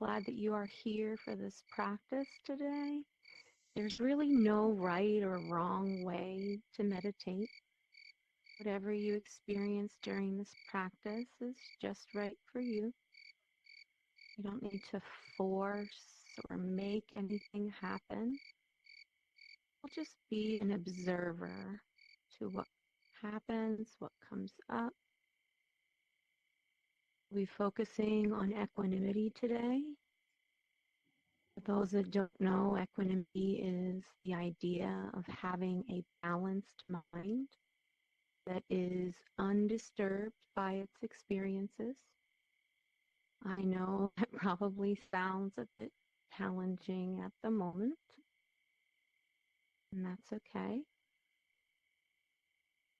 glad that you are here for this practice today. There's really no right or wrong way to meditate. Whatever you experience during this practice is just right for you. You don't need to force or make anything happen. We'll just be an observer to what happens, what comes up. We'll be focusing on equanimity today. For those that don't know, equanimity is the idea of having a balanced mind that is undisturbed by its experiences. I know that probably sounds a bit challenging at the moment, and that's okay.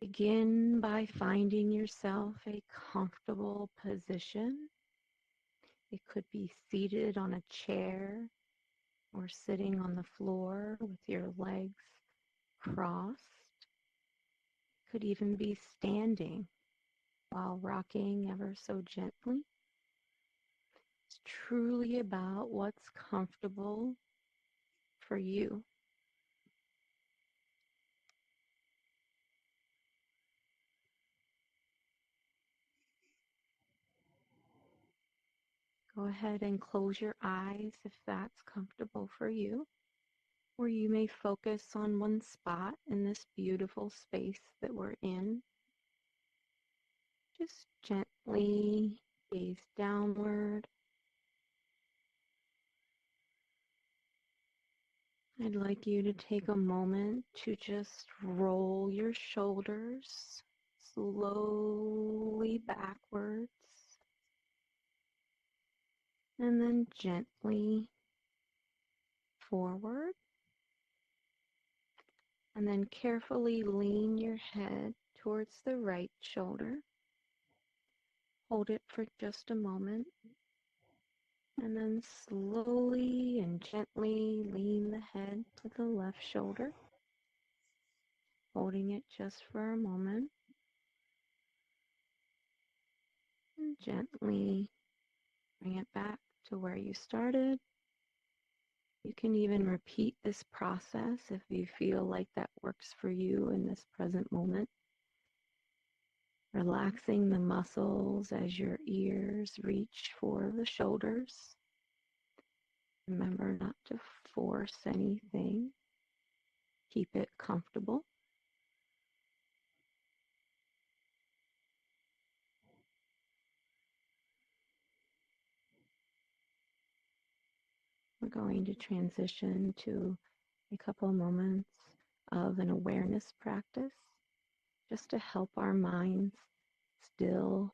Begin by finding yourself a comfortable position. It could be seated on a chair or sitting on the floor with your legs crossed. It could even be standing while rocking ever so gently. It's truly about what's comfortable for you. Go ahead and close your eyes if that's comfortable for you, or you may focus on one spot in this beautiful space that we're in. Just gently gaze downward. I'd like you to take a moment to just roll your shoulders slowly backwards and then gently forward. And then carefully lean your head towards the right shoulder. Hold it for just a moment. And then slowly and gently lean the head to the left shoulder. Holding it just for a moment. And gently bring it back to where you started. You can even repeat this process if you feel like that works for you in this present moment. Relaxing the muscles as your ears reach for the shoulders. Remember not to force anything. Keep it comfortable. We're going to transition to a couple of moments of an awareness practice just to help our minds still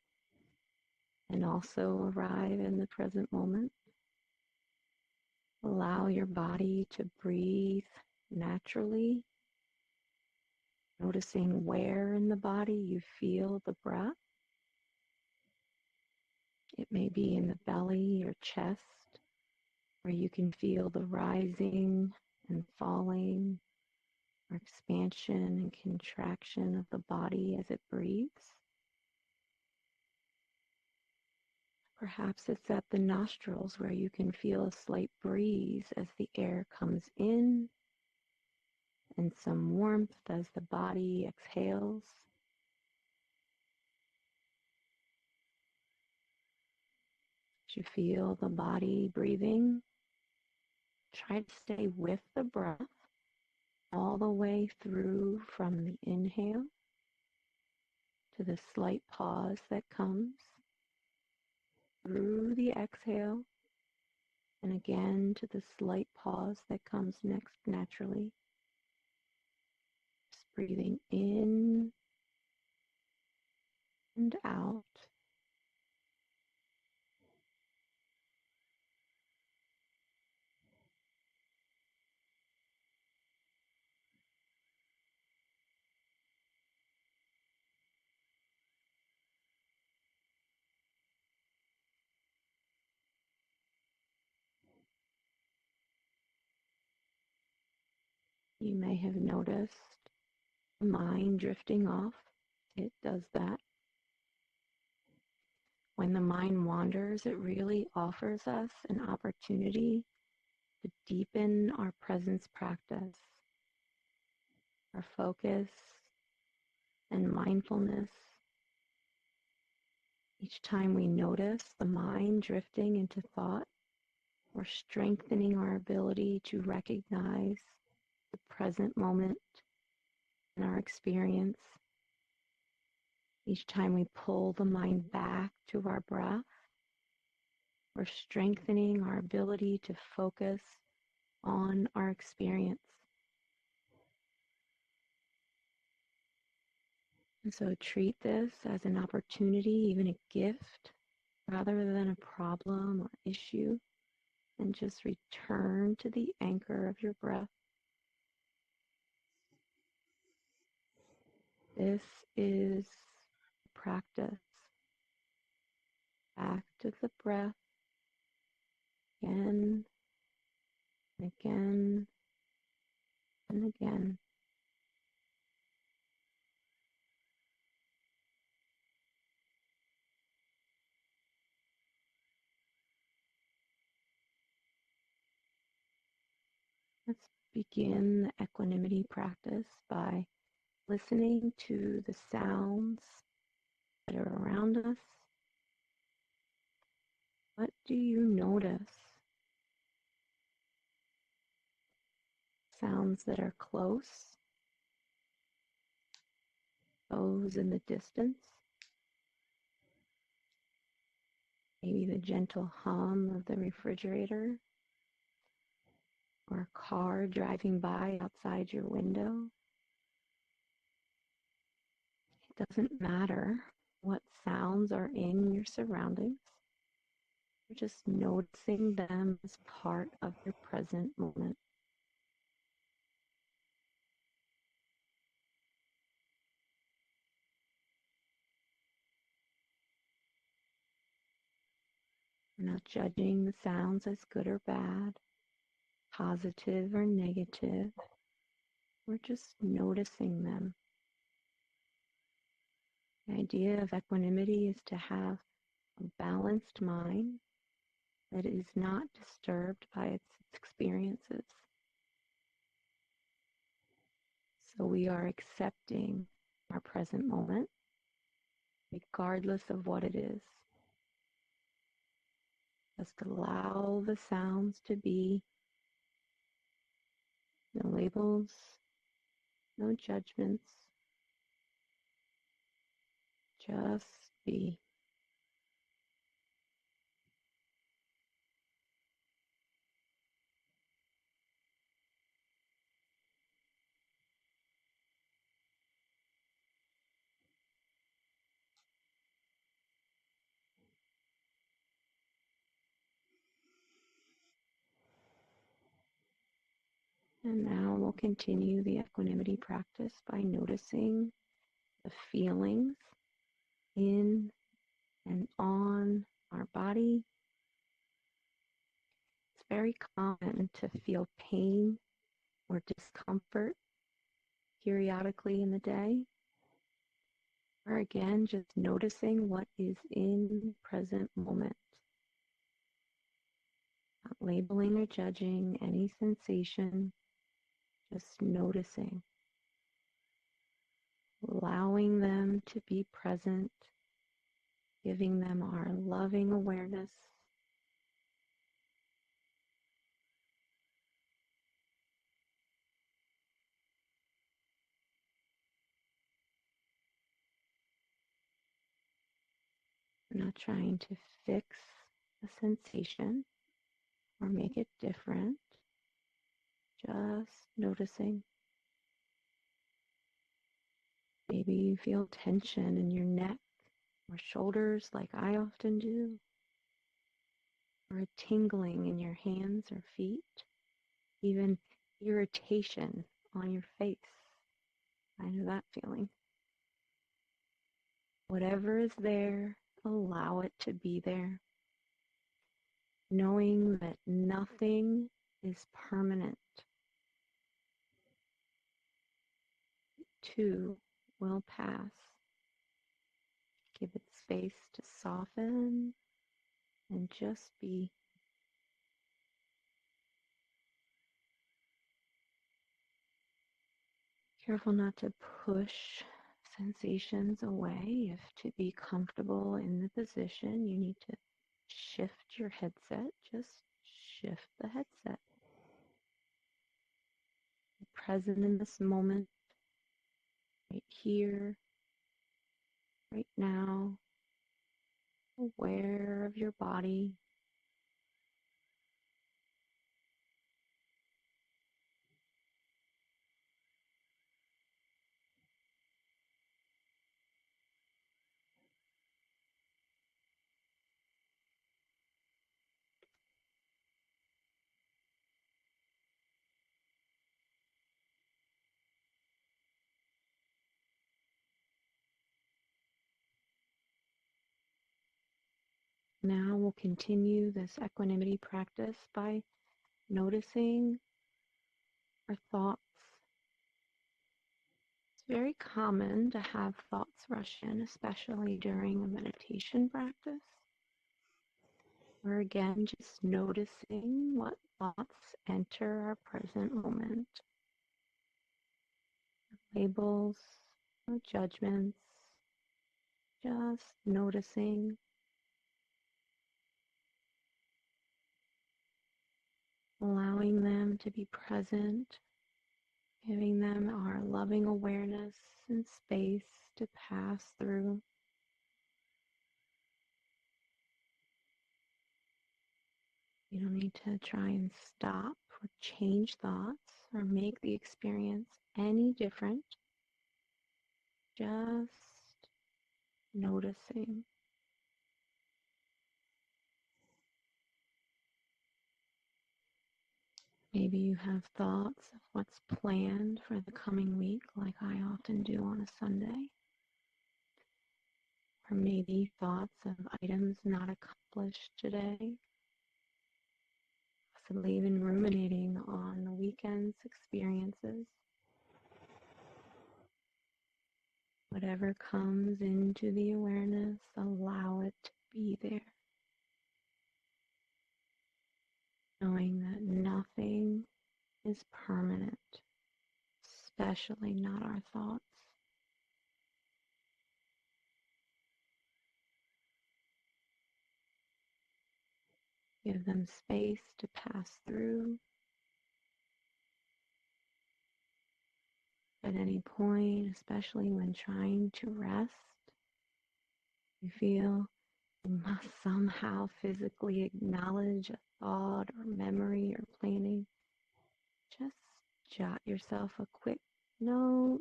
and also arrive in the present moment. Allow your body to breathe naturally, noticing where in the body you feel the breath. It may be in the belly or chest, where you can feel the rising and falling, or expansion and contraction of the body as it breathes. Perhaps it's at the nostrils where you can feel a slight breeze as the air comes in and some warmth as the body exhales. As you feel the body breathing, try to stay with the breath all the way through from the inhale to the slight pause that comes through the exhale, and again to the slight pause that comes next naturally. Just breathing in and out. You may have noticed the mind drifting off. It does that. When the mind wanders, it really offers us an opportunity to deepen our presence practice, our focus, and mindfulness. Each time we notice the mind drifting into thought, we're strengthening our ability to recognize the present moment in our experience. Each time we pull the mind back to our breath, we're strengthening our ability to focus on our experience. And so treat this as an opportunity, even a gift, rather than a problem or issue, and just return to the anchor of your breath. This is practice. Back to the breath again and again and again. Let's begin the equanimity practice by listening to the sounds that are around us. What do you notice? Sounds that are close, those in the distance, maybe the gentle hum of the refrigerator or a car driving by outside your window. It doesn't matter what sounds are in your surroundings. You're just noticing them as part of your present moment. We're not judging the sounds as good or bad, positive or negative. We're just noticing them. The idea of equanimity is to have a balanced mind that is not disturbed by its experiences. So we are accepting our present moment, regardless of what it is. Just allow the sounds to be. No labels, no judgments. Just be. And now we'll continue the equanimity practice by noticing the feelings in and on our body. It's very common to feel pain or discomfort periodically in the day. Or again, just noticing what is in the present moment. Not labeling or judging any sensation, just noticing. Allowing them to be present, giving them our loving awareness. We're not trying to fix a sensation or make it different, just noticing. Maybe you feel tension in your neck or shoulders like I often do, or a tingling in your hands or feet, even irritation on your face. I know that feeling. Whatever is there, allow it to be there, knowing that nothing is permanent. It too will pass. Give it space to soften and just be. Careful not to push sensations away. If to be comfortable in the position, you need to shift your headset. Just shift the headset. Be present in this moment, right here, right now, aware of your body. Now we'll continue this equanimity practice by noticing our thoughts. It's very common to have thoughts rush in, especially during a meditation practice. Or again, just noticing what thoughts enter our present moment. Labels, no judgments, just noticing. Allowing them to be present, giving them our loving awareness and space to pass through. You don't need to try and stop or change thoughts or make the experience any different. Just noticing. Maybe you have thoughts of what's planned for the coming week, like I often do on a Sunday. Or maybe thoughts of items not accomplished today. Possibly even ruminating on the weekend's experiences. Whatever comes into the awareness, allow it to be there. Knowing that nothing is permanent, especially not our thoughts. Give them space to pass through. At any point, especially when trying to rest, you feel you must somehow physically acknowledge a thought or memory or planning. Just jot yourself a quick note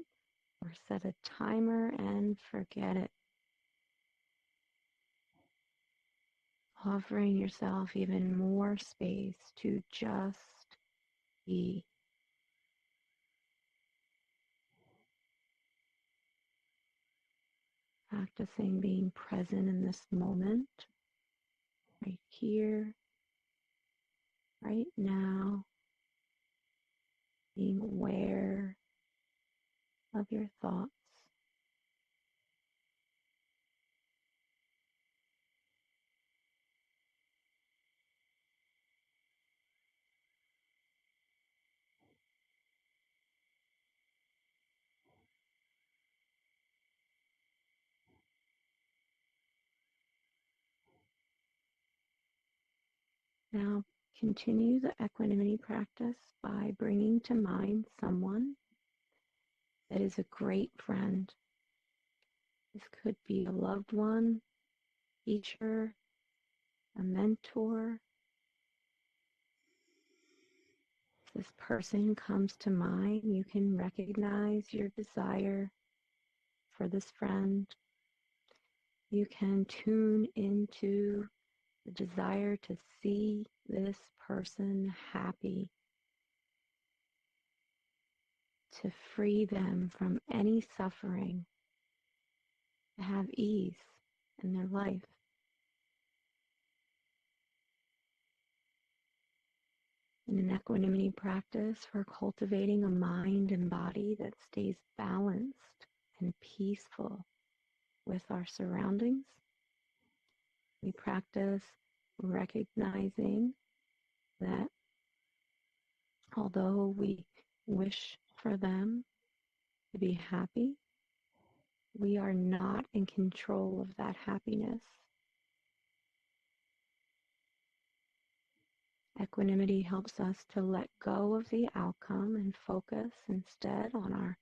or set a timer and forget it. Offering yourself even more space to just be. Practicing being present in this moment, right here, right now, being aware of your thoughts. Now continue the equanimity practice by bringing to mind someone that is a great friend. This could be a loved one, teacher, a mentor. If this person comes to mind, you can recognize your desire for this friend. You can tune into the desire to see this person happy, to free them from any suffering, to have ease in their life. In an equanimity practice, we're cultivating a mind and body that stays balanced and peaceful with our surroundings. We practice recognizing that although we wish for them to be happy, we are not in control of that happiness. Equanimity helps us to let go of the outcome and focus instead on our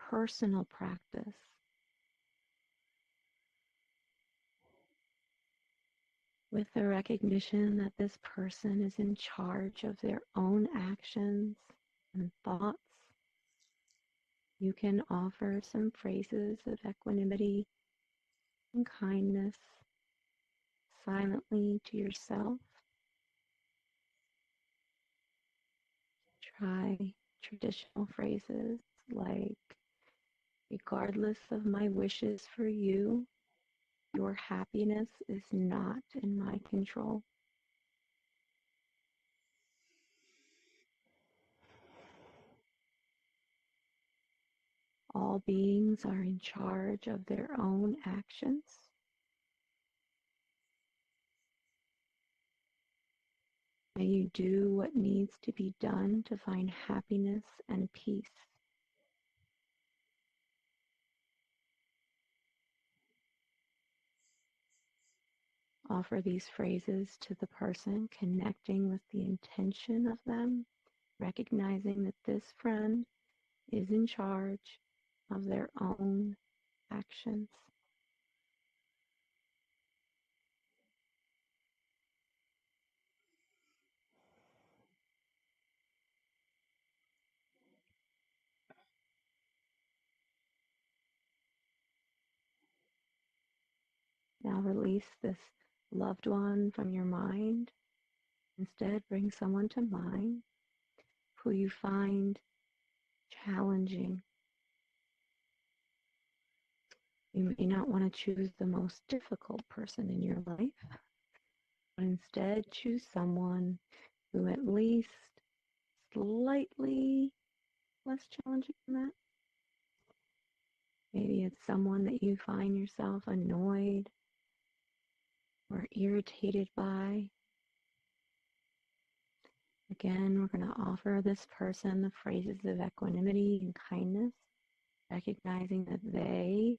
personal practice. With the recognition that this person is in charge of their own actions and thoughts, you can offer some phrases of equanimity and kindness silently to yourself. Try traditional phrases like, regardless of my wishes for you, your happiness is not in my control. All beings are in charge of their own actions. May you do what needs to be done to find happiness and peace. Offer these phrases to the person, connecting with the intention of them, recognizing that this friend is in charge of their own actions. Now release this loved one from your mind. Instead, bring someone to mind who you find challenging. You may not want to choose the most difficult person in your life, but instead choose someone who at least slightly less challenging than that. Maybe it's someone that you find yourself annoyed or irritated by. Again, we're going to offer this person the phrases of equanimity and kindness, recognizing that they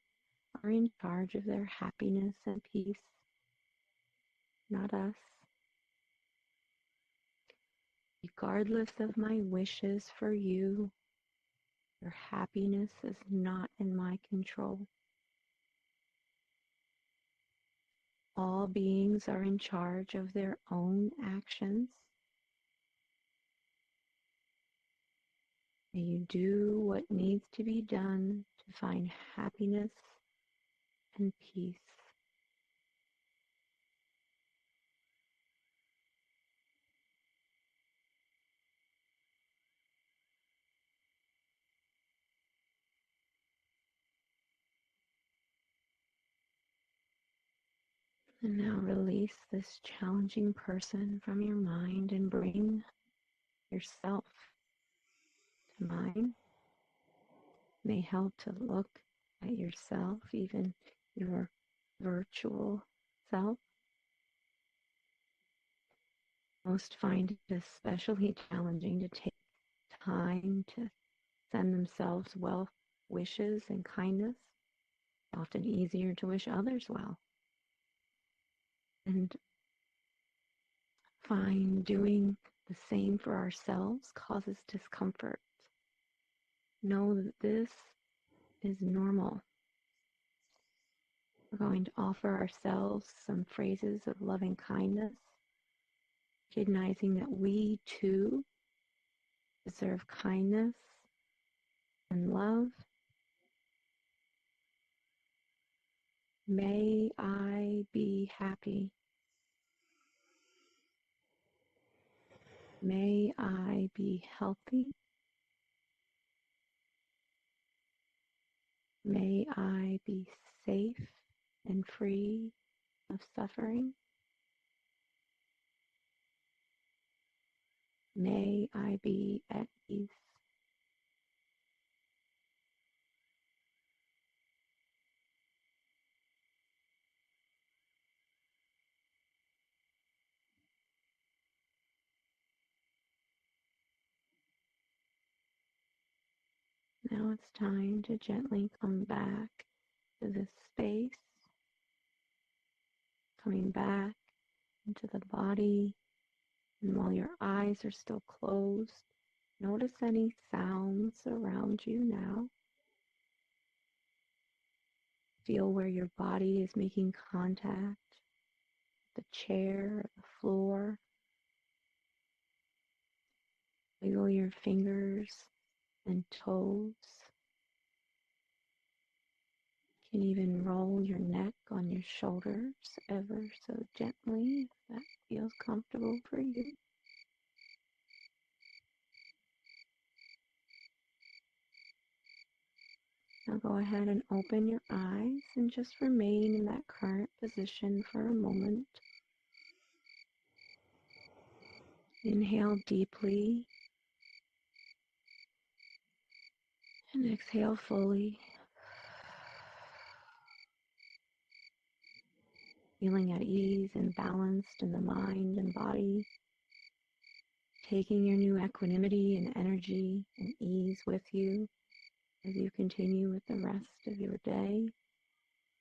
are in charge of their happiness and peace, not us. Regardless of my wishes for you, your happiness is not in my control. All beings are in charge of their own actions. May you do what needs to be done to find happiness and peace. And now release this challenging person from your mind and bring yourself to mind. It may help to look at yourself, even your virtual self. Most find it especially challenging to take time to send themselves well wishes and kindness. It's often easier to wish others well. And find doing the same for ourselves causes discomfort. Know that this is normal. We're going to offer ourselves some phrases of loving kindness, recognizing that we too deserve kindness and love. May I be happy. May I be healthy. May I be safe and free of suffering. May I be at peace. Now it's time to gently come back to this space, coming back into the body. And while your eyes are still closed, notice any sounds around you now. Feel where your body is making contact, the chair, the floor. Wiggle your fingers and toes. You can even roll your neck on your shoulders ever so gently if that feels comfortable for you. Now go ahead and open your eyes and just remain in that current position for a moment. Inhale deeply and exhale fully. Feeling at ease and balanced in the mind and body. Taking your new equanimity and energy and ease with you as you continue with the rest of your day.